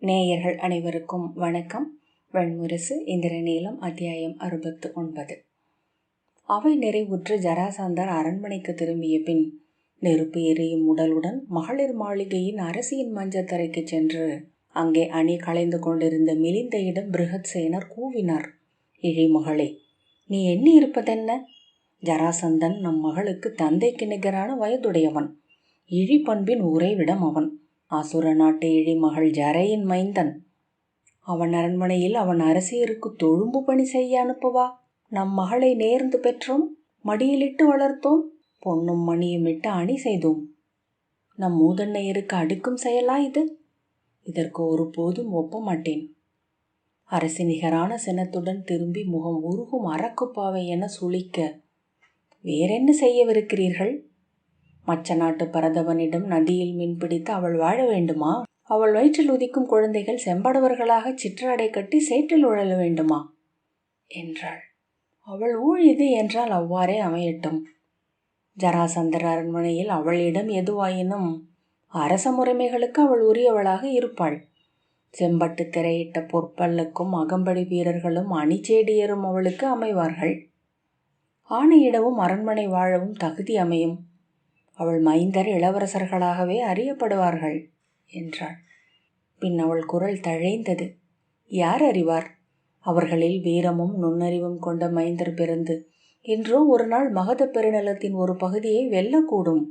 நேயர்கள் அனைவருக்கும் வணக்கம். வெண்முரசு இந்திரநீலம் அத்தியாயம் 69. அவை நிறைவுற்று ஜராசந்தர் அரண்மனைக்கு திரும்பிய பின் நெருப்பு எரியும் உடலுடன் மகளிர் மாளிகையின் அரசியின் மஞ்சத்தரைக்கு சென்று அங்கே அணி களைந்து கொண்டிருந்த மிலிந்தையிடம் பிருகத்சேனர் கூவினார். இழிமகளே, நீ எண்ணி இருப்பதென்ன? ஜராசந்தன் நம் மகளுக்கு தந்தைக்கு நிகரான வயதுடையவன். இழி பண்பின் உறைவிடம் அவன். அசுர நாட்டு இழிமகள் ஜரையின் மைந்தன். அவன் அரண்மனையில் அவன் அரசியருக்கு தொழும்பு பணி செய்ய அனுப்புவா? நம் மகளை நேர்ந்து பெற்றோம், மடியிலிட்டு வளர்த்தோம், பொன்னும் மணியும் இட்டு அணி செய்தோம். நம் மூதன்னையருக்கு அடுக்கும் செயலா இது? இதற்கு ஒருபோதும் ஒப்ப மாட்டேன். அரசி நிகரான சினத்துடன் திரும்பி முகம் உருகும் அரக்குப்பாவை என சுளிக்க, வேறென்ன செய்யவிருக்கிறீர்கள்? மச்ச நாட்டு பரதவனிடம் நதியில் மீன் பிடித்து அவள் வாழ வேண்டுமா? அவள் வயிற்றில் உதிக்கும் குழந்தைகள் செம்படவர்களாக சிற்றாடை கட்டி சேற்றில் உழல வேண்டுமா என்றாள். அவள் ஊழியது என்றால் அவ்வாறே அமையட்டும். ஜராசந்தர் அரண்மனையில் அவளிடம் எதுவாயினும் அரச முறைமைகளுக்கு அவள் உரியவளாக இருப்பாள். செம்பட்டு திரையிட்ட பொற்பல்லுக்கும் அகம்படி வீரர்களும் அணிச்சேடியரும் அவளுக்கு அமைவார்கள். ஆணையிடவும் அரண்மனை வாழவும் தகுதி அமையும். அவள் மைந்தர் இளவரசர்களாகவே அறியப்படுவார்கள் என்றாள். பின் அவள் குரல் தழைந்தது. யார் அறிவார்? அவர்களில் வீரமும் நுண்ணறிவும் கொண்ட மைந்தர் பிறந்து இன்றோ ஒரு நாள் மகத பெருநிலத்தின் ஒரு பகுதியை வெல்லக்கூடும்.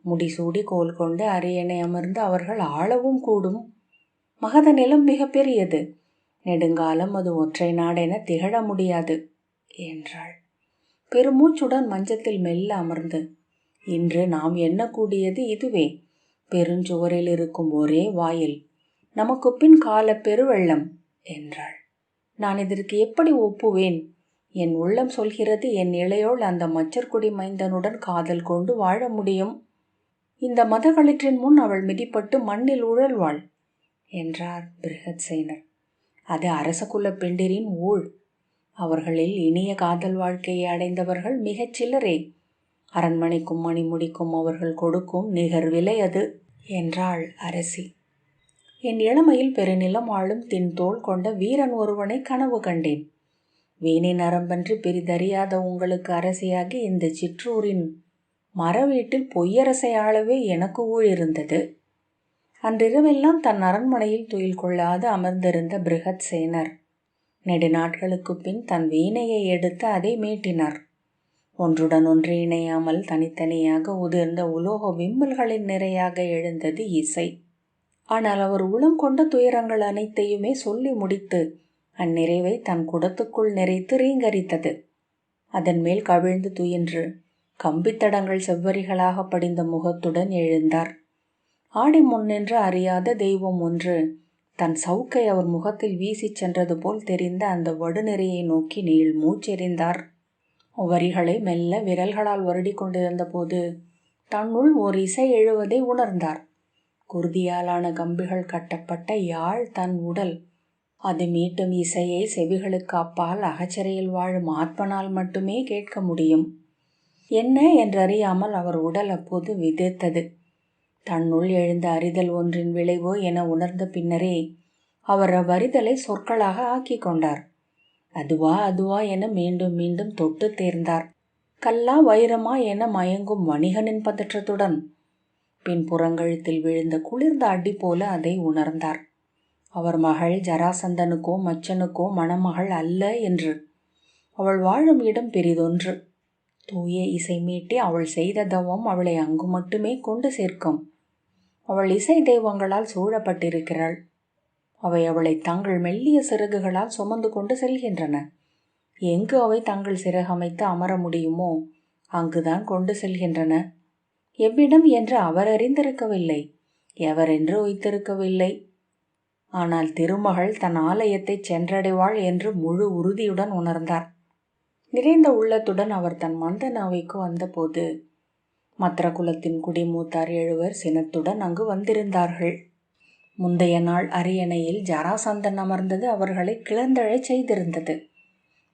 முடிசூடி கோல் கொண்டு அரியணை அமர்ந்து அவர்கள் ஆளவும் கூடும். மகத நிலம் மிக பெரியது. நெடுங்காலம் அது ஒற்றை நாடென திகழ முடியாது என்றாள். பெருமூச்சுடன் மஞ்சத்தில் மெல்ல அமர்ந்து, இன்று நாம் எண்ணக்கூடியது இதுவே. பெருஞ்சுவரில் இருக்கும் ஒரே வாயில், நமக்கு பின் கால பெருவெள்ளம் என்றாள். நான் இதற்கு எப்படி ஒப்புவேன்? என் உள்ளம் சொல்கிறது, என் இளையோள் அந்த மச்சர்குடி மைந்தனுடன் காதல் கொண்டு வாழ முடியும். இந்த மதகளிற்றின் முன் அவள் மிதிப்பட்டு மண்ணில் உழல்வாள் என்றார் பிருகத்சேனர். அது அரசகுல பெண்டிரின் ஊழ். அவர்களில் இனிய காதல் வாழ்க்கையை அடைந்தவர்கள் மிகச் சிலரே. அரண்மனைக்கும் மணிமுடிக்கும் அவர்கள் கொடுக்கும் நிகர் விலை அது என்றாள் அரசி. என் இளமையில் பெருநிலம் ஆளும் தின்தோள் கொண்ட வீரன் ஒருவனை கனவு கண்டேன். வீணை நரம்பன்று பிரிதறியாத உங்களுக்கு அரசியாகி இந்த சிற்றூரின் மர வீட்டில் பொய்யரசை ஆளவே எனக்கு ஊழிருந்தது. அன்றிரவெல்லாம் தன் அரண்மனையில் துயில் கொள்ளாது அமர்ந்திருந்த பிருகத்சேனர் நெடுநாட்களுக்கு பின் தன் வீணையை எடுத்து அதை மீட்டினார். ஒன்றுடன் ஒன்று இணையாமல் தனித்தனியாக உதிர்ந்த உலோக விம்மல்களின் நிறையாக எழுந்தது இசை. ஆனால் அவர் உளம் கொண்ட துயரங்கள் அனைத்தையுமே சொல்லி முடித்து அந்நிறைவை தன் குடத்துக்குள் நிறைத்து ரீங்கரித்தது. அதன் மேல் கவிழ்ந்து துயின்று கம்பித்தடங்கள் செவ்வரிகளாக படிந்த முகத்துடன் எழுந்தார். ஆடி முன்னின்று அறியாத தெய்வம் ஒன்று தன் சவுக்கை அவர் முகத்தில் வீசிச் சென்றது போல் தெரிந்த அந்த வடுநெறியை நோக்கி நீள் மூச்செறிந்தார். வரிகளை மெல்ல விரல்களால் வருடி கொண்டிருந்த போது தன்னுள் ஓர் இசை எழுவதை உணர்ந்தார். குருதியாலான கம்பிகள் கட்டப்பட்ட யாழ் தன் உடல். அது மீட்டும் இசையை செவிகளுக்கு அப்பால் அகச்சரையில் வாழும் ஆத்மனால் மட்டுமே கேட்க முடியும். என்ன என்றறியாமல் அவர் உடல் அப்போது விதிர்த்தது. தன்னுள் எழுந்த அறிதல் ஒன்றின் விளைவோ என உணர்ந்த பின்னரே அவர் அவ்வறிதலை சொற்களாக ஆக்கி கொண்டார். அதுவா அதுவா என மீண்டும் மீண்டும் தொட்டு தேர்ந்தார். கல்லா வைரமா என மயங்கும் வணிகனின் பதற்றத்துடன் பின் புறங்கழுத்தில் விழுந்த குளிர்ந்த அடி போல அதை உணர்ந்தார். அவர் மகள் ஜராசந்தனுக்கோ மச்சனுக்கோ மணமகள் அல்ல என்று. அவள் வாழும் இடம் பெரிதொன்று. தூய இசை மீட்டி அவள் செய்த தவம் அவளை அங்கு மட்டுமே கொண்டு சேர்க்கும். அவள் இசை தெய்வங்களால் சூழப்பட்டிருக்கிறாள். அவை அவளை தங்கள் மெல்லிய சிறகுகளால் சுமந்து கொண்டு செல்கின்றன. எங்கு அவை தங்கள் சிறகமைத்து அமர முடியுமோ அங்குதான் கொண்டு செல்கின்றன. எவ்விடம் என்று அவர் அறிந்திருக்கவில்லை, எவரென்று வைத்திருக்கவில்லை. ஆனால் திருமகள் தன் ஆலயத்தை சென்றடைவாள் என்று முழு உறுதியுடன் உணர்ந்தார். நிறைந்த உள்ளத்துடன் அவர் தன் மந்தன் அவைக்கு வந்தபோது மத்ர குலத்தின் குடிமூத்தார் 7 சினத்துடன் அங்கு வந்திருந்தார்கள். முந்தைய நாள் அரியணையில் ஜராசந்தன் அமர்ந்தது அவர்களை கிளர்ந்தழச் செய்திருந்தது.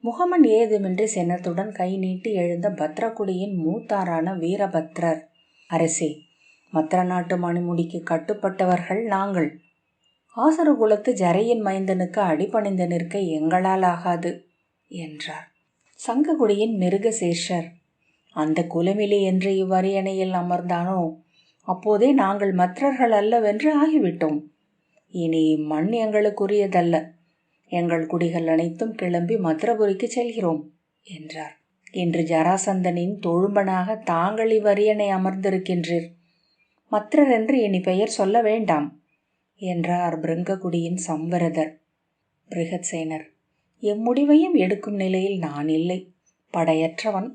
முகமன் ஏதுமின்றி சினத்துடன் கை நீட்டி எழுந்த பத்ரகுடியின் மூத்தாரான வீரபத்ரர், அரசே, மத்ர நாட்டு மணிமுடிக்கு கட்டுப்பட்டவர்கள் நாங்கள். ஆசரகுலத்து ஜரையின் மைந்தனுக்கு அடிபணிந்து நிற்க எங்களால் ஆகாது என்றார். சங்ககுடியின் மிருகசேஷர், அந்த குலமிலி என்று இவ்வரியணையில் அமர்ந்தானோ அப்போதே நாங்கள் மற்றர்கள் அல்லவென்று ஆகிவிட்டோம். இனி இம்மண் எங்களுக்குரியதல்ல. எங்கள் குடிகள் அனைத்தும் கிளம்பி மத்ரபுரிக்கு செல்கிறோம் என்றார். இன்று ஜராசந்தனின் தொழும்பனாக தாங்கள் இவ்வரியணை அமர்ந்திருக்கின்றீர். மற்றர் என்று இனி பெயர் சொல்ல வேண்டாம் என்றார் பிருங்ககுடியின் சம்வரதர். பிருகத்சேனர், எம்முடிவையும் எடுக்கும் நிலையில் நான் இல்லை. படையற்றவன்,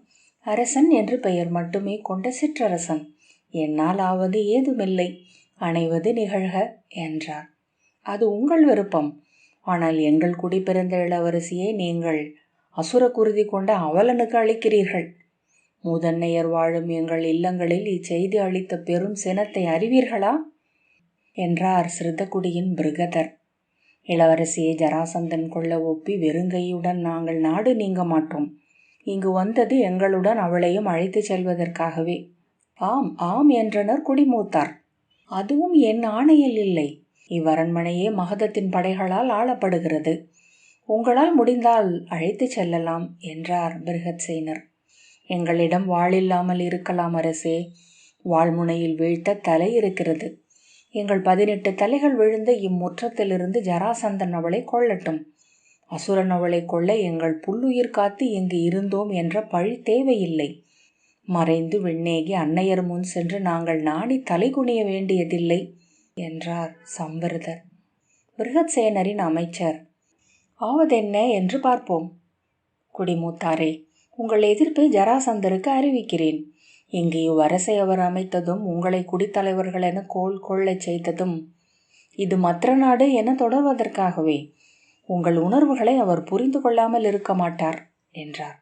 அரசன் என்று பெயர் மட்டுமே கொண்ட சிற்றரசன். என்னால் ஆவது ஏதுமில்லை. அணைவது நிகழ்க என்றார். அது உங்கள் விருப்பம். ஆனால் எங்கள் குடி பிறந்த இளவரசியை நீங்கள் அசுர குருதி கொண்ட அவலனுக்கு அளிக்கிறீர்கள். மூதன்னையர் வாழும் எங்கள் இல்லங்களில் இச்செய்தி அளித்த பெரும் சினத்தை அறிவீர்களா என்றார் சிறுதகுடியின் பிருகதர். இளவரசியை ஜராசந்தன் கொள்ள ஒப்பி வெறுங்கையுடன் நாங்கள் நாடு நீங்க மாட்டோம். இங்கு வந்தது எங்களுடன் அவளையும் அழைத்து செல்வதற்காகவே. ஆம் ஆம் என்றனர் குடிமூத்தார். அதுவும் என் ஆணையில் இல்லை. இவ்வரண்மனையே மகதத்தின் படைகளால் ஆளப்படுகிறது. உங்களால் முடிந்தால் அழைத்து செல்லலாம் என்றார் பிருகத்சேனர். எங்களிடம் வாளில்லாமல் இருக்கலாம் அரசே. வாழ்முனையில் வீழ்த்த தலை இருக்கிறது. எங்கள் 18 தலைகள் விழுந்த இம்முற்றத்திலிருந்து ஜராசந்தன் அவளை கொள்ளட்டும். அசுரன் அவளை கொள்ள எங்கள் புல்லுயிர் காத்து இங்கு இருந்தோம் என்ற பழி தேவையில்லை. மறைந்து விண்ணேகி அன்னையர் முன் சென்று நாங்கள் நாடி தலை குனிய வேண்டியதில்லை என்றார் சம்வரதர். பிருகத்சேனரின் அமைச்சர், ஆவதென்ன என்று பார்ப்போம். குடிமூத்தாரே, உங்கள் எதிர்ப்பை ஜராசந்தருக்கு அறிவிக்கிறேன். இங்கே இவ்வரசை அவர் அமைத்ததும் உங்களை குடித்தலைவர்கள் என கோல் கொள்ளச் செய்ததும் இது மற்ற நாடு என தொடர்வதற்காகவே. உங்கள் உணர்வுகளை அவர் புரிந்து கொள்ளாமல் இருக்க மாட்டார் என்றார்.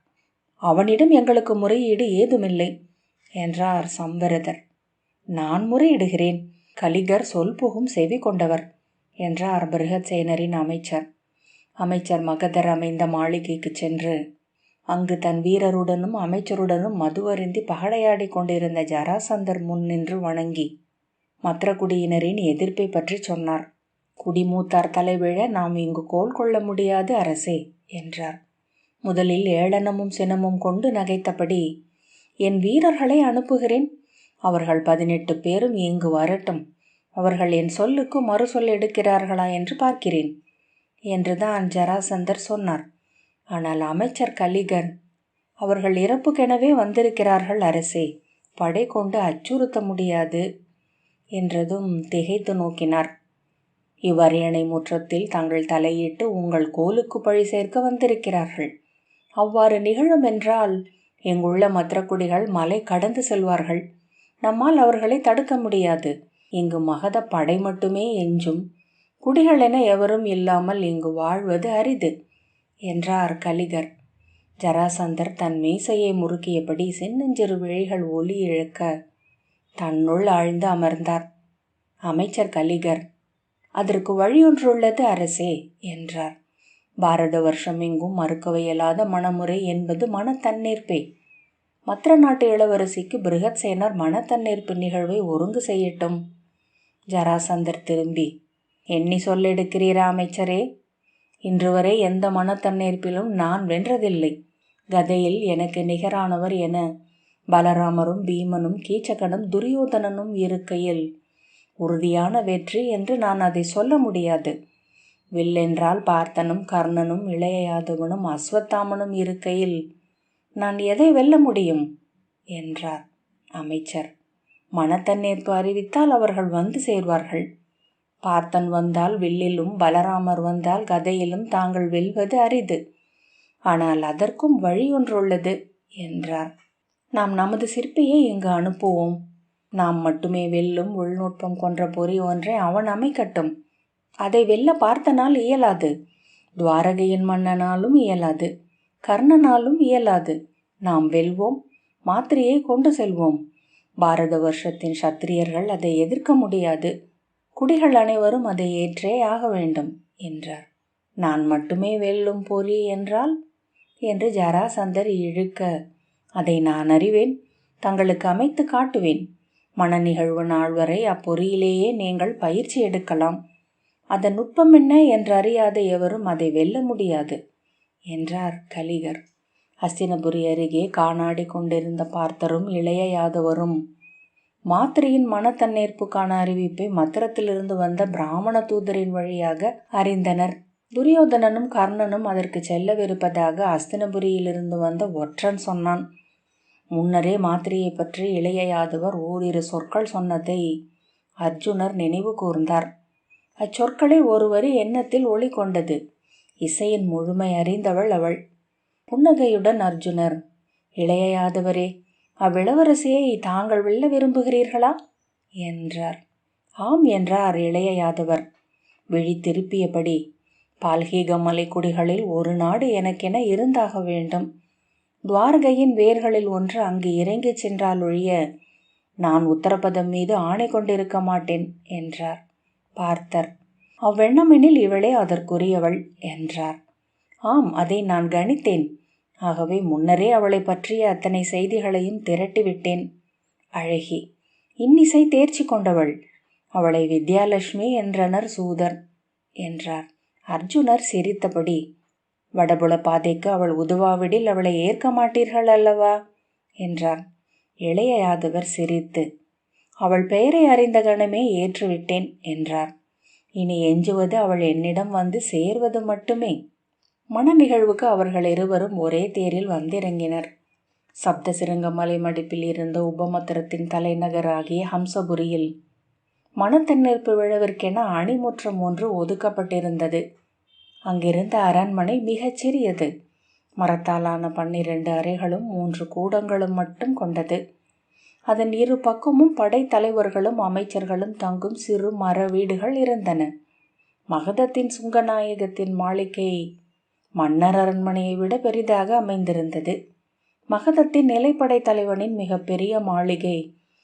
அவனிடம் எங்களுக்கு முறையீடு ஏதுமில்லை என்றார் சம்வரதர். நான் முறையிடுகிறேன். கலிகர் சொல் புகும் செவி கொண்டவர் என்றார் பிருகத்சேனரின் அமைச்சர். அமைச்சர் மகதர் அமைந்த மாளிகைக்கு சென்று அங்கு தன் வீரருடனும் அமைச்சருடனும் மதுவருந்தி பகடையாடி கொண்டிருந்த ஜராசந்தர் முன் நின்று வணங்கி மற்ற குடியினரின் எதிர்ப்பை பற்றி சொன்னார். குடிமூத்தார் தலைவிழ நாம் இங்கு கோல் கொள்ள முடியாது அரசே என்றார். முதலில் ஏளனமும் சினமும் கொண்டு நகைத்தபடி, என் வீரர்களை அனுப்புகிறேன். அவர்கள் 18 பேரும் இங்கு வரட்டும். அவர்கள் என் சொல்லுக்கு மறுசொல் எடுக்கிறார்களா என்று பார்க்கிறேன் என்றுதான் ஜராசந்தர் சொன்னார். ஆனால் அமைச்சர் கலிகர், அவர்கள் இறப்புக்கெனவே வந்திருக்கிறார்கள் அரசே. படை கொண்டு அச்சுறுத்த முடியாது என்றதும் திகைத்து நோக்கினார். இவ்வரியணை முற்றத்தில் தங்கள் தலையிட்டு உங்கள் கோலுக்கு பழி சேர்க்க வந்திருக்கிறார்கள். அவ்வாறு நிகழும் என்றால் எங்குள்ள மற்ற குடிகள் மலை கடந்து செல்வார்கள். நம்மால் அவர்களை தடுக்க முடியாது. இங்கு மகத படை மட்டுமே எஞ்சும். குடிகள் என எவரும் இல்லாமல் இங்கு வாழ்வது அரிது என்றார் கலிகர். ஜராசந்தர் தன் மீசையை முறுக்கியபடி சின்னஞ்சிறு விழிகள் ஒலி இழக்க தன்னுள் ஆழ்ந்து அமர்ந்தார். அமைச்சர் கலிகர், அதற்கு வழியொன்றுள்ளது அரசே என்றார். பாரத வருஷம் எங்கும் மறுக்கவையலாத மனமுறை என்பது மனத்தன்னேற்பே. மற்ற நாட்டு இளவரசிக்கு பிருகத்சேனர் மனத்தன்னேற்பு நிகழ்வை ஒருங்கு செய்யட்டும். ஜராசந்தர் திரும்பி, எண்ணி சொல்லெடுக்கிறீரா அமைச்சரே? இன்று வரை எந்த மனத்தன்னேற்பிலும் நான் வென்றதில்லை. கதையில் எனக்கு நிகரானவர் என பலராமரும் பீமனும் கீச்சகனும் துரியோதனனும் இருக்கையில் உறுதியான வெற்றி என்று நான் அதை சொல்ல முடியாது. வில்லென்றால் பார்த்தனும் கர்ணனும் இளைய யாதவனும் அஸ்வத்தாமனும் இருக்கையில் நான் எதை வெல்ல முடியும் என்றார். அமைச்சர், மனத்தன்னேற்பு அறிவித்தால் அவர்கள் வந்து சேர்வார்கள். பார்த்தன் வந்தால் வில்லிலும் பலராமர் வந்தால் கதையிலும் தாங்கள் வெல்வது அரிது. ஆனால் அதற்கும் வழியொன்றுள்ளது என்றார். நாம் நமது சிற்பியை இங்கு அனுப்புவோம். நாம் மட்டுமே வெல்லும் உள்நுட்பம் கொன்ற பொறி ஒன்றை அவன் அமைக்கட்டும். அதை வெல்ல பார்த்தனால் இயலாது. துவாரகையின் மன்னனாலும் இயலாது. கர்ணனாலும் இயலாது. நாம் வெல்வோம். மாத்திரையை கொண்டு செல்வோம். பாரத வருஷத்தின் சத்திரியர்கள் அதை எதிர்க்க முடியாது. குடிகள் அனைவரும் அதை ஏற்றே ஆக வேண்டும் என்றார். நான் மட்டுமே வெல்லும் பொறி என்றால் என்று ஜராசந்தர் இழுக்க, அதை நான் அறிவேன். தங்களுக்கு அமைத்து காட்டுவேன். மன நிகழ்வு நாள் வரை அப்பொறியிலேயே நீங்கள் பயிற்சி எடுக்கலாம். அதன் நுட்பம் என்ன என்று அறியாத எவரும் அதை வெல்ல முடியாது என்றார் கலிகர். ஹஸ்தினபுரி அருகே காணாடி கொண்டிருந்த பார்த்தரும் இளைய யாதவரும் மாத்திரையின் மனத்தன்னேற்புக்கான அறிவிப்பை மத்திரத்திலிருந்து வந்த பிராமண தூதரின் வழியாக அறிந்தனர். துரியோதனனும் கர்ணனும் அதற்கு செல்லவிருப்பதாக ஹஸ்தினபுரியிலிருந்து வந்த ஒற்றன் சொன்னான். முன்னரே மாத்திரையை பற்றி இளைய யாதவர் ஓரிரு சொற்கள் சொன்னதை அர்ஜுனர் நினைவு கூர்ந்தார். அச்சொற்களில் ஒரு வரி எண்ணத்தில் ஒளி கொண்டது. இசையின் முழுமை அறிந்தவள் அவள். புன்னகையுடன் அர்ஜுனர், இளைய யாதவரே, அவ்விளவரசியை தாங்கள் வெல்ல விரும்புகிறீர்களா என்றார். ஆம் என்றார் இளைய யாதவர் விழி திருப்பியபடி. பால்கீக மலைக்குடிகளில் ஒரு நாடு எனக்கென இருந்தாக வேண்டும். துவாரகையின் வேர்களில் ஒன்று அங்கு இறங்கி சென்றால் ஒழிய நான் உத்தரபதம் மீது ஆணை கொண்டிருக்க மாட்டேன் என்றார். பார்த்தர், அவ்வெண்ணமெனில் இவளே அதற்குரியவள் என்றார். ஆம், அதை நான் கணித்தேன். ஆகவே முன்னரே அவளை பற்றிய அத்தனை செய்திகளையும் திரட்டிவிட்டேன். அழகி, இன்னிசை தேர்ச்சி கொண்டவள். அவளை வித்யாலட்சுமி என்றனர் சூதர் என்றார். அர்ஜுனர் சிரித்தபடி, வடபுல பாதைக்கு அவள் உதவாவிடில் அவளை ஏற்க மாட்டீர்கள் அல்லவா என்றார். இளைய யாதவர் சிரித்து, அவள் பெயரை அறிந்த கணமே ஏற்றுவிட்டேன் என்றார். இனி எஞ்சுவது அவள் என்னிடம் வந்து சேர்வது மட்டுமே. மன நிகழ்வுக்கு அவர்கள் இருவரும் ஒரே தேரில் வந்திறங்கினர். சப்தசிருங்க மலை மடிப்பில் இருந்த உபமத்திரத்தின் தலைநகராகிய ஹம்சபுரியில் மனத்தன்னேற்பு விழவிற்கென அணிமுற்றம் ஒன்று ஒதுக்கப்பட்டிருந்தது. அங்கிருந்த அரண்மனை மிகச் சிறியது. மரத்தாலான 12 அறைகளும் 3 கூடங்களும் மட்டும் கொண்டது. அதன் இரு பக்கமும் படைத்தலைவர்களும் அமைச்சர்களும் தங்கும் சிறு மர வீடுகள் இருந்தன. மகதத்தின் சுங்கநாயகத்தின் மாளிகை மன்னர் அரண்மனையை விட பெரிதாக அமைந்திருந்தது. மகதத்தின் நிலைப்படை தலைவனின் மிகப்பெரிய மாளிகை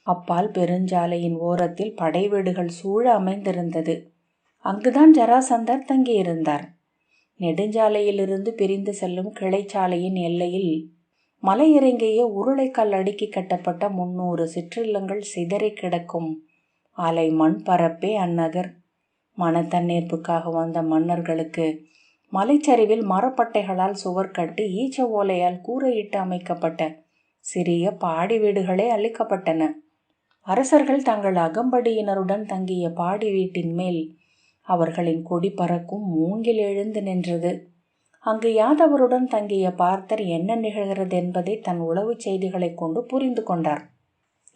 அப்பால் பெருஞ்சாலையின் ஓரத்தில் படை வீடுகள் சூழ அமைந்திருந்தது. அங்குதான் ஜராசந்தர் தங்கியிருந்தார். நெடுஞ்சாலையிலிருந்து பிரிந்து செல்லும் கிளைச்சாலையின் எல்லையில் மலையிறங்கிய உருளைக்கல் அடுக்கி கட்டப்பட்ட 300 சிற்றில்லங்கள் சிதறி கிடக்கும் அலை மண் பரப்பே அந்நகர். மனத்தன்னேற்புக்காக வந்த மன்னர்களுக்கு மலைச்சரிவில் மரப்பட்டைகளால் சுவர் கட்டி ஈச்ச ஓலையால் கூரையிட்டு அமைக்கப்பட்ட சிறிய பாடி வீடுகளே அளிக்கப்பட்டன. அரசர்கள் தங்கள் அகம்படியினருடன் தங்கிய பாடி வீட்டின் மேல் அவர்களின் கொடி பறக்கும் மூங்கில் எழுந்து நின்றது. அங்கு யாதவருடன் தங்கிய பார்த்தர் என்ன நிகழ்கிறது என்பதை தன் உளவு செய்திகளை கொண்டு புரிந்து கொண்டார்.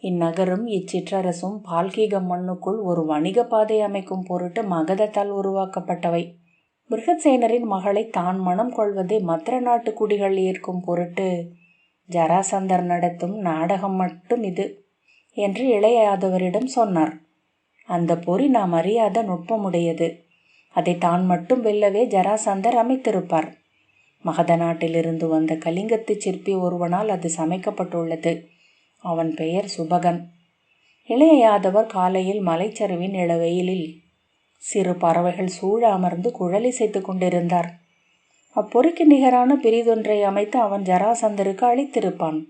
இந்நகரும் இச்சிற்றரசும் பால்கீக மண்ணுக்குள் ஒரு வணிக பாதை அமைக்கும் பொருட்டு மகதத்தால் உருவாக்கப்பட்டவை. பிருகத்சேனரின் மகளை தான் மனம் கொள்வதை மத்திர நாட்டு குடிகள் ஏற்கும் பொருட்டு ஜராசந்தர் நடத்தும் நாடகம் மட்டும் இது என்று இளைய யாதவரிடம் சொன்னார். அந்த பொறி நாம் அறியாத நுட்பமுடையது. அதை தான் மட்டும் வெல்லவே ஜராசந்தர் அமைத்திருப்பார். மகத நாட்டிலிருந்து வந்த கலிங்கத்து சிற்பி ஒருவனால் அது சமைக்கப்பட்டுள்ளது. அவன் பெயர் சுபகன். இளைய யாதவர் காலையில் மலைச்சரிவின் இளவெயிலில் சிறு பறவைகள் சூழ அமர்ந்து குழலிசைத்து கொண்டிருந்தார். அப்பொறிக்கு நிகரான பிரிதொன்றை அமைத்து அவன் ஜராசந்தருக்கு அளித்திருப்பான்.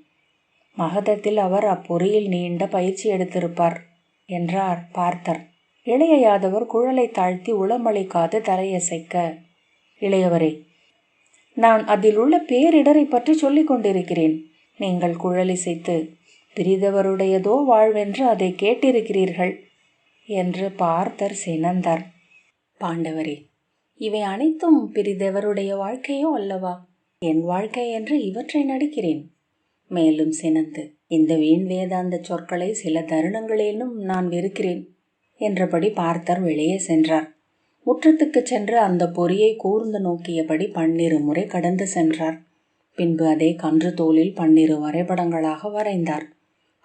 மகதத்தில் அவர் அப்பொறியில் நீண்ட பயிற்சி எடுத்திருப்பார் என்றார் பார்த்தர். இளைய யாதவர் குழலை தாழ்த்தி உளமளிக்காது தலையசைக்க, இளையவரே, நான் அதில் உள்ள பேரிடரை பற்றி சொல்லிக் கொண்டிருக்கிறேன். நீங்கள் குழலிசைத்து பிரிதவருடையதோ வாழ்வென்று அதை கேட்டிருக்கிறீர்கள் என்று பார்த்தர் சினந்தார். பாண்டவரே, இவை அனைத்தும் பிரிதவருடைய வாழ்க்கையோ அல்லவா? என் வாழ்க்கை என்று இவற்றை நடிக்கிறேன். மேலும் சினந்து, இந்த வீண் வேதாந்த சொற்களை சில தருணங்களிலும் நான் வெறுக்கிறேன் என்றபடி பார்த்தர் வெளியே சென்றார். முற்றத்துக்கு சென்று அந்த பொறியை கூர்ந்து நோக்கியபடி 12 முறை கடந்து சென்றார். பின்பு அதை கன்று தோலில் 12 வரைபடங்களாக வரைந்தார்.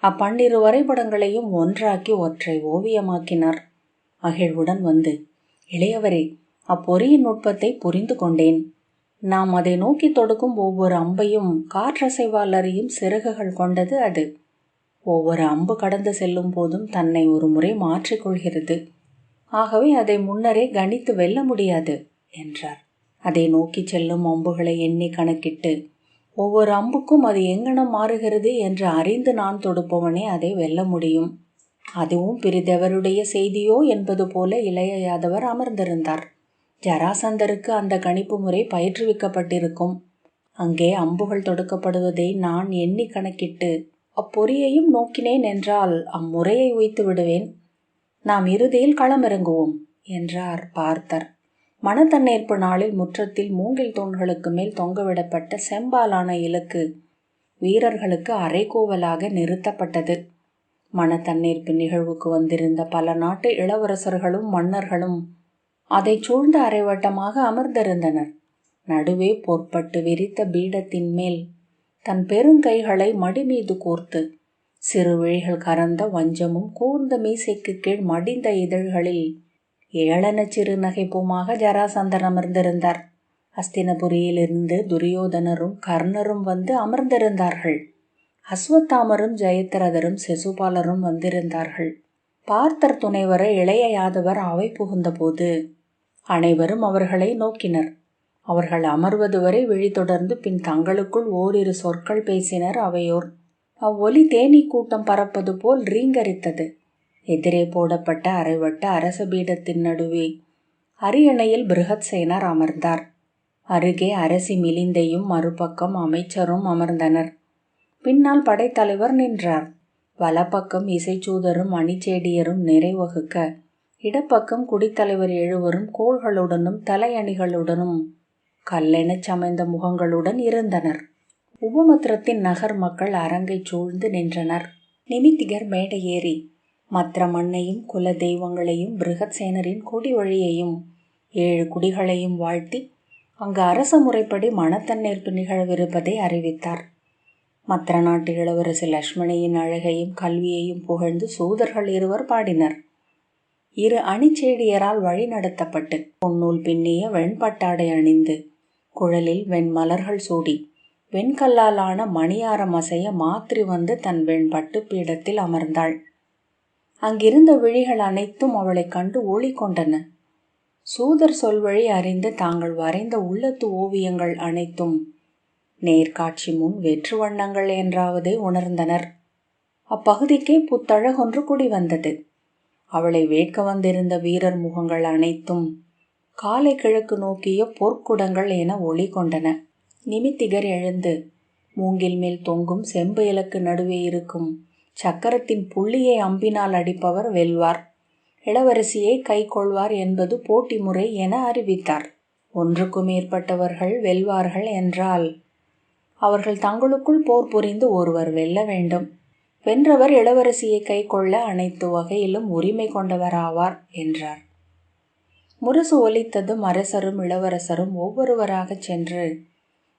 12 வரைபடங்களையும் ஒன்றாக்கி ஒற்றை ஓவியமாக்கினார். மகிழ்வுடன் வந்து, இளையவரே, அப்பொறியின் நுட்பத்தை புரிந்து கொண்டேன். நாம் அதை நோக்கி தொடுக்கும் ஒவ்வொரு அம்பையும் காற்றசைவால் அறியும் சிறகுகள் கொண்டது அது. ஒவ்வொரு அம்பு கடந்து செல்லும் போதும் தன்னை ஒரு முறை மாற்றிக்கொள்கிறது. ஆகவே அதை முன்னரே கணித்து வெல்ல முடியாது என்றார். அதை நோக்கி செல்லும் அம்புகளை எண்ணி கணக்கிட்டு ஒவ்வொரு அம்புக்கும் அது எங்கனம் மாறுகிறது என்று அறிந்து நான் தொடுப்பவனே அதை வெல்ல முடியும். அதுவும் பிரிதவருடைய செய்தியோ என்பது போல இளைய யாதவர் அமர்ந்திருந்தார். ஜராசந்தருக்கு அந்த கணிப்பு முறை பயிற்றுவிக்கப்பட்டிருக்கும். அங்கே அம்புகள் தொடுக்கப்படுவதை நான் எண்ணி கணக்கிட்டு அப்பொறியையும் நோக்கினேன் என்றால் அம்முறையை உய்த்து விடுவேன். நாம் இறுதியில் களமிறங்குவோம் என்றார் பார்த்தர். மனத்தன்னேற்பு நாளில் முற்றத்தில் மூங்கில் தூண்களுக்கு மேல் தொங்கவிடப்பட்ட செம்பாலான இலக்கு வீரர்களுக்கு அரைகோவலாக நிறுத்தப்பட்டது. மனத்தன்னேற்பு நிகழ்வுக்கு வந்திருந்த பல நாட்டு இளவரசர்களும் மன்னர்களும் அதை சூழ்ந்த அரைவட்டமாக அமர்ந்திருந்தனர். நடுவே பொற்பட்டு விரித்த பீடத்தின் மேல் தன் பெருங்கைகளை மடி மீது கோர்த்து சிறுவிழிகள் கறந்த வஞ்சமும் கூர்ந்த மீசைக்கு கீழ் மடிந்த இதழ்களில் ஏளன சிறு நகைப்புமாக ஜராசந்தர் அமர்ந்திருந்தார். அஸ்தினபுரியிலிருந்து துரியோதனரும் கர்ணரும் வந்து அமர்ந்திருந்தார்கள். அஸ்வத்தாமரும் ஜெயத்ரதரும் சிசுபாலரும் வந்திருந்தார்கள். பார்த்தர் துணைவர இளைய யாதவர் அவை புகுந்தபோது அனைவரும் அவர்களை நோக்கினர். அவர்கள் அமர்வது வரை விழி தொடர்ந்து பின் தங்களுக்குள் ஓரிரு சொற்கள் பேசினர். அவையோர் அவ்வொலி தேனீ கூட்டம் பறப்பது போல் ரீங்கரித்தது. எதிரே போடப்பட்ட அரைவட்ட அரச பீடத்தின் நடுவே அரியணையில் பிருகத்சேனர் அமர்ந்தார். அருகே அரசி மிலிந்தையும் மறுபக்கம் அமைச்சரும் அமர்ந்தனர். பின்னால் படைத்தலைவர் நின்றார். வலப்பக்கம் இசைச்சூதரும் அணிச்சேடியரும் நிறைவகுக்க, இடப்பக்கம் குடித்தலைவர் எழுவரும் கோள்களுடனும் தலையணிகளுடனும் கல்லெனச் சமைந்த முகங்களுடன் இருந்தனர். உபமத்திரத்தின் நகர் மக்கள் அரங்கை சூழ்ந்து நின்றனர். நிமித்திகர் மேடையேறி மற்ற மண்ணையும் குல தெய்வங்களையும் பிருகத்சேனரின் கொடி வழியையும் 7 குடிகளையும் வாழ்த்தி அங்கு அரச முறைப்படி மனத்தன்னேற்பு நிகழவிருப்பதை அறிவித்தார். மற்ற நாட்டு இளவரசி லட்சுமணியின் அழகையும் கல்வியையும் புகழ்ந்து சூதர்கள் இருவர் பாடினர். 2 அணிச்சேடியரால் வழி நடத்தப்பட்டு பொன்னூல் பின்னிய வெண்பட்டாடை அணிந்து குழலில் வெண்மலர்கள் சூடி வெண்கல்லாலான மணியாரம் அசைய மாத்திரி வந்து தன் வெண்பட்டு பீடத்தில் அமர்ந்தாள். அங்கிருந்த விழிகள் அனைத்தும் அவளை கண்டு ஒளி கொண்டன. சூதர் சொல்வழி அறிந்து தாங்கள் வரைந்த உள்ளத்து ஓவியங்கள் அனைத்தும் நேர்காட்சி முன் வெற்று வண்ணங்கள் என்றாவதை உணர்ந்தனர். அப்பகுதிக்கே புத்தழகொன்று குடி வந்தது. அவளை வேட்க வந்திருந்த வீரர் முகங்கள் அனைத்தும் காலை கிழக்கு நோக்கிய பொற்குடங்கள் என ஒளி கொண்டன. நிமித்திகர் எழுந்து மூங்கில் மேல் தொங்கும் செம்பு இலக்கு நடுவே இருக்கும் சக்கரத்தின் புள்ளியை அம்பினால் அடிப்பவர் வெல்வார், இளவரசியை கை கொள்வார் என்பது போட்டி முறை என அறிவித்தார். 1க்கு மேற்பட்டவர்கள் வெல்வார்கள் என்றால் அவர்கள் தங்களுக்குள் போர் புரிந்து ஒருவர் வெல்ல வேண்டும். வென்றவர் இளவரசியை கை கொள்ள அனைத்து வகையிலும் உரிமை கொண்டவராவார் என்றார். முரசு ஒலித்ததும் அரசரும் இளவரசரும் ஒவ்வொருவராகச் சென்று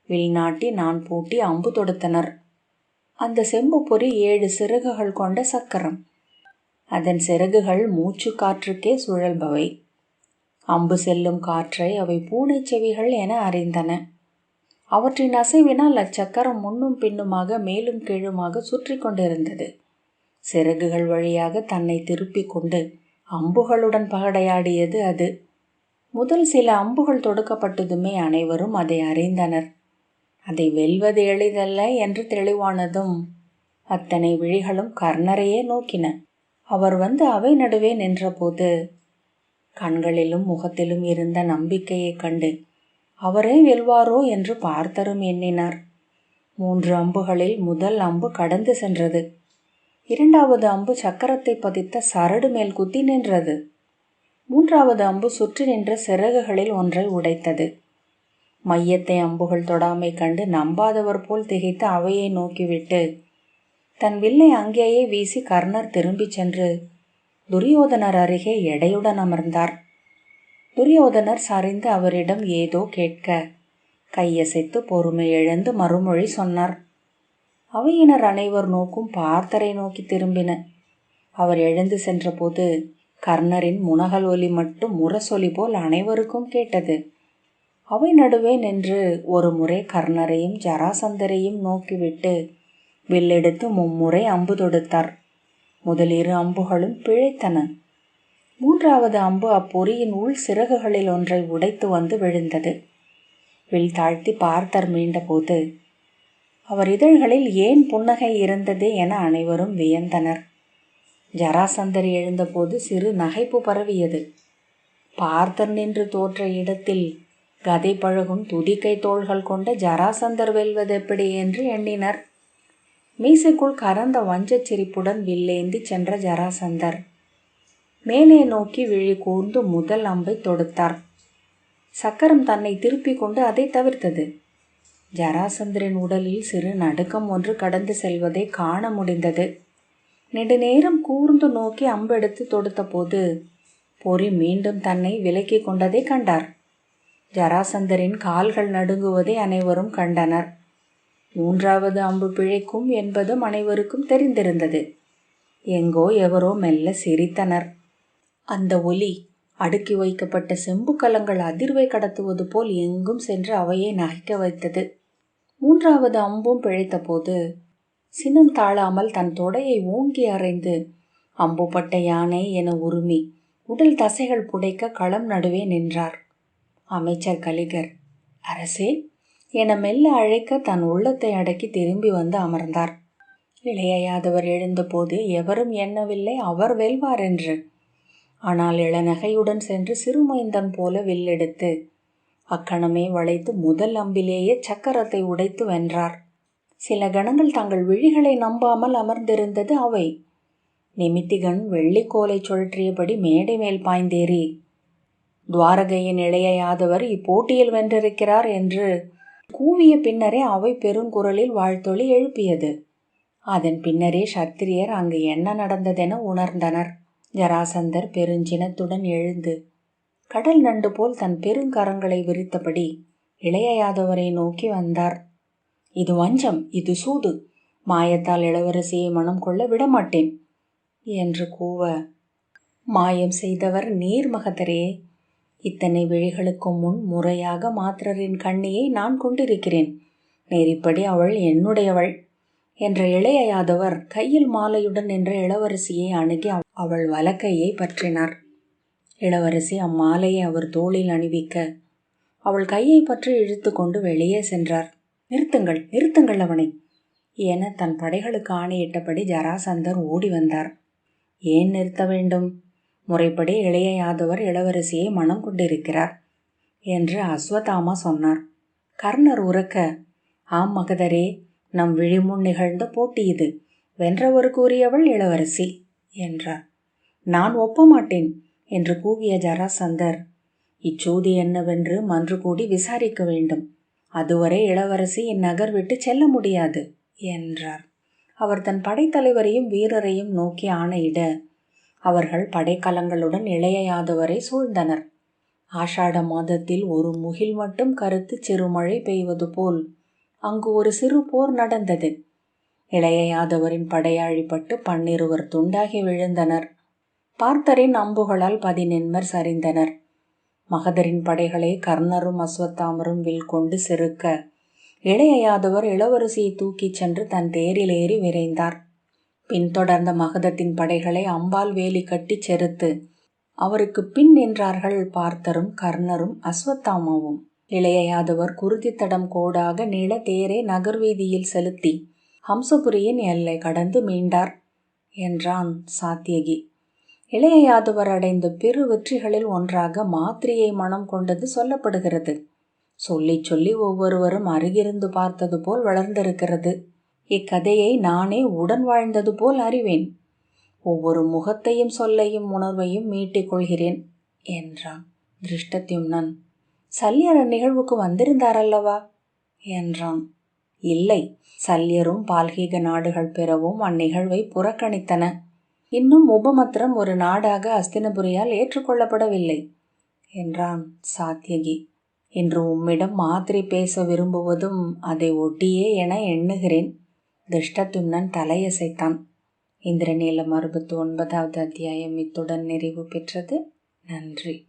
வில் நாட்டி நான் பூட்டி அம்பு தொடுத்தனர். அந்த செம்பு பொறி 7 சிறகுகள் கொண்ட சக்கரம். அதன் சிறகுகள் மூச்சு காற்றுக்கே சுழல்பவை. அம்பு செல்லும் காற்றை அவை பூனை செவிகள் என அறிந்தன. அவற்றின் அசைவினால் அச்சக்கரம் முன்னும் பின்னுமாக மேலும் கீழுமாக சுற்றி கொண்டிருந்தது. சிறகுகள் வழியாக தன்னை திருப்பிக் கொண்டு அம்புகளுடன் பகடையாடியது அது. முதல் சில அம்புகள் தொடுக்கப்பட்டதுமே அனைவரும் அதை அறிந்தனர். அதை வெல்வது எளிதல்ல என்று தெளிவானதும் அத்தனை விழிகளும் கர்ணரையே நோக்கின. அவர் வந்து அவை நடுவே நின்றபோது கண்களிலும் முகத்திலும் இருந்த நம்பிக்கையைக் கண்டு அவரே வெல்வாரோ என்று பார்த்தரும் எண்ணினார். 3 அம்புகளில் முதல் அம்பு கடந்து சென்றது. 2வது அம்பு சக்கரத்தை பதித்த சரடு மேல் குத்தி நின்றது. 3வது அம்பு சுற்றி நின்ற சிறகுகளில் ஒன்றை உடைத்தது. மையத்தை அம்புகள் தொடாமை கண்டு நம்பாதவர் போல் திகைத்து அவையை நோக்கிவிட்டு தன் வில்லை அங்கேயே வீசி கர்ணர் திரும்பிச் சென்று துரியோதனர் அருகே எடையுடன் அமர்ந்தார். துரியோதனர் சரிந்து அவரிடம் ஏதோ கேட்க கையசைத்து பொறுமை இழந்து மறுமொழி சொன்னார். அவையினர் அனைவர் நோக்கும் பார்த்தரை நோக்கி திரும்பின. அவர் எழுந்து சென்றபோது கர்ணரின் முனகல் ஒலி மட்டும் முரசொலி போல் அனைவருக்கும் கேட்டது. அவை நடுவே நின்று ஒரு முறை கர்ணரையும் ஜராசந்தரையும் நோக்கிவிட்டு வில்லெடுத்து 3 முறை அம்பு தொடுத்தார். முதல் 2 அம்புகளும் பிழைத்தன. 3வது அம்பு அப்பொறியின் உள் சிறகுகளில் ஒன்றை உடைத்து வந்து விழுந்தது. வில் தாழ்த்தி பார்த்தர் மீண்டபோது அவர் இதழ்களில் ஏன் புன்னகை இருந்தது என அனைவரும் வியந்தனர். ஜராசந்தர் எழுந்தபோது சிறு நகைப்பு பரவியது. பார்த்தர் நின்று தோற்ற இடத்தில் கதை பழகும் துதிக்கை தோள்கள் கொண்ட ஜராசந்தர் வெல்வது எப்படி என்று எண்ணினர். மீசைக்குள் கரந்த வஞ்சச் சிரிப்புடன் வில்லேந்தி சென்ற ஜராசந்தர் மேலே நோக்கி விழி கூர்ந்து முதல் அம்பை தொடுத்தார். சக்கரம் தன்னை திருப்பிக் கொண்டு அதை தவிர்த்தது. ஜராசந்தரின் உடலில் சிறு நடுக்கம் ஒன்று கடந்து செல்வதை காண முடிந்தது. நெடுநேரம் கூர்ந்து நோக்கி அம்பெடுத்து தொடுத்த போது பொறி மீண்டும் தன்னை விலக்கி கொண்டதை கண்டார். ஜராசந்தரின் கால்கள் நடுங்குவதை அனைவரும் கண்டனர். மூன்றாவது அம்பு பிழைக்கும் என்பதும் அனைவருக்கும் தெரிந்திருந்தது. எங்கோ எவரோ மெல்ல சிரித்தனர். அந்த ஒலி அடுக்கி வைக்கப்பட்ட செம்பு கலங்கள் அதிர்வை கடத்துவது போல் எங்கும் சென்று அவையை நகைக்க வைத்தது. மூன்றாவது அம்பும் பிழைத்த போது சினம் தாழாமல் தன் தொடையை ஓங்கி அறைந்து அம்புப்பட்ட யானை என உருமி உடல் தசைகள் புடைக்க களம் நடுவே நின்றார். அமைச்சர் கலிகர் அரசே என மெல்ல அழைக்க தன் உள்ளத்தை அடக்கி திரும்பி வந்து அமர்ந்தார். இளைய யாதவர் எழுந்தபோது எவரும் எண்ணவில்லை அவர் வெல்வார் என்று. ஆனால் இளநகையுடன் சென்று சிறுமைந்தன் போல வில்லெடுத்து அக்கணமே வளைத்து முதல் அம்பிலேயே சக்கரத்தை உடைத்து வென்றார். சில கணங்கள் தங்கள் விழிகளை நம்பாமல் அமர்ந்திருந்தது அவை. நிமித்திகன் வெள்ளிக்கோலை சுழற்றியபடி மேடை மேல் பாய்ந்தேறி துவாரகையின் இளைய யாதவர் இப்போட்டியில் வென்றிருக்கிறார் என்று கூவிய பின்னரே அவை பெருங்குரலில் வாழ்த்தொலி எழுப்பியது. அதன் பின்னரே சத்திரியர் அங்கு என்ன நடந்ததென உணர்ந்தனர். ஜராசந்தர் பெருஞ்சினத்துடன் எழுந்து கடல் நண்டு போல் தன் பெருங்கரங்களை விரித்தபடி இளைய யாதவரை நோக்கி வந்தார். இது வஞ்சம், இது சூது, மாயத்தால் இளவரசியை மனம் கொள்ள விடமாட்டேன் என்று கூவ, மாயம் செய்தவர் நீர் மகதரே. இத்தனை விழிகளுக்கு முன் முறையாக மாத்திரரின் கண்ணியை நான் கொண்டிருக்கிறேன். நேரிப்படி அவள் என்னுடையவள் என்ற இளைய யாதவர் கையில் மாலையுடன் நின்ற இளவரசியை அணுகி அவள் வலக்கையை பற்றினார். இளவரசி அம்மாலையை அவர் தோளில் அணிவிக்க அவள் கையை பற்றி இழுத்து கொண்டு வெளியே சென்றார். நிறுத்துங்கள், நிறுத்துங்கள் அவனை என தன் படைகளுக்கு ஆணையிட்டபடி ஜராசந்தர் ஓடி வந்தார். ஏன் நிறுத்த வேண்டும்? முறைப்படி இளைய யாதவர் இளவரசியை மனம் கொண்டிருக்கிறார் என்று அஸ்வத்தாமா சொன்னார். கர்ணர் உரக்க, ஆம் மகதரே, நம் விழிமுன் நிகழ்ந்த போட்டி இது. வென்றவருக்கு உரியவள் இளவரசி என்றார். நான் ஒப்பமாட்டேன் என்று கூவிய ஜராசந்தர், இச்சூது என்னவென்று மன்று கூடி விசாரிக்க வேண்டும். அதுவரை இளவரசி இந்நகர் விட்டு செல்ல முடியாது என்றார். அவர் தன் படைத்தலைவரையும் வீரரையும் நோக்கி ஆணையிட அவர்கள் படைக்கலங்களுடன் இளைய யாதவரை சூழ்ந்தனர். ஆஷாட மாதத்தில் ஒரு முகில் மட்டும் கருத்து சிறுமழை பெய்வது போல் அங்கு ஒரு சிறு போர் நடந்தது. இளைய யாதவரின் படையாழிப்பட்டு 12 துண்டாகி விழுந்தனர். பார்த்தரின் அம்புகளால் 14 சரிந்தனர். மகதரின் படைகளை கர்ணரும் அஸ்வத்தாமரும் வில் கொண்டு செருக்க இளைய யாதவர் இளவரசியை தூக்கிச் சென்று தன் தேரில் ஏறி விரைந்தார். பின்தொடர்ந்த மகதத்தின் படைகளை அம்பால் வேலி கட்டி செருத்து அவருக்கு பின் நின்றார்கள் பார்த்தரும் கர்ணரும் அஸ்வத்தாமாவும். இளைய யாதவர் குருதி தடம் கோடாக நீள தேரை நகர்வீதியில் செலுத்தி ஹம்சபுரியின் எல்லை கடந்து மீண்டார் என்றான் சாத்தியகி. இளைய யாதவர் அடைந்த பெரு வெற்றிகளில் ஒன்றாக மாத்திரையை மனம் கொண்டது சொல்லப்படுகிறது. சொல்லி சொல்லி ஒவ்வொருவரும் அருகிருந்து பார்த்தது போல் வளர்ந்திருக்கிறது. இக்கதையை நானே உடன் வாழ்ந்தது போல் அறிவேன். ஒவ்வொரு முகத்தையும் சொல்லையும் உணர்வையும் மீட்டிக் கொள்கிறேன் என்றான். திருஷ்டத்யும்னன், சல்யர் அந்நிகழ்வுக்கு வந்திருந்தாரல்லவா என்றான். இல்லை, சல்யரும் பால்கீக நாடுகள் பிறவும் அந்நிகழ்வை புறக்கணித்தன. இன்னும் உபமத்திரம் ஒரு நாடாக அஸ்தினபுரியால் ஏற்றுக்கொள்ளப்படவில்லை என்றான் சாத்தியகி. இன்று உம்மிடம் மாத்திரை பேச விரும்புவதும் அதை ஒட்டியே என எண்ணுகிறேன். திருஷ்டத்யும்னன் தலையசைத்தான். இந்திரநீலம் 69வது அத்தியாயம் இத்துடன் நிறைவு பெற்றது. நன்றி.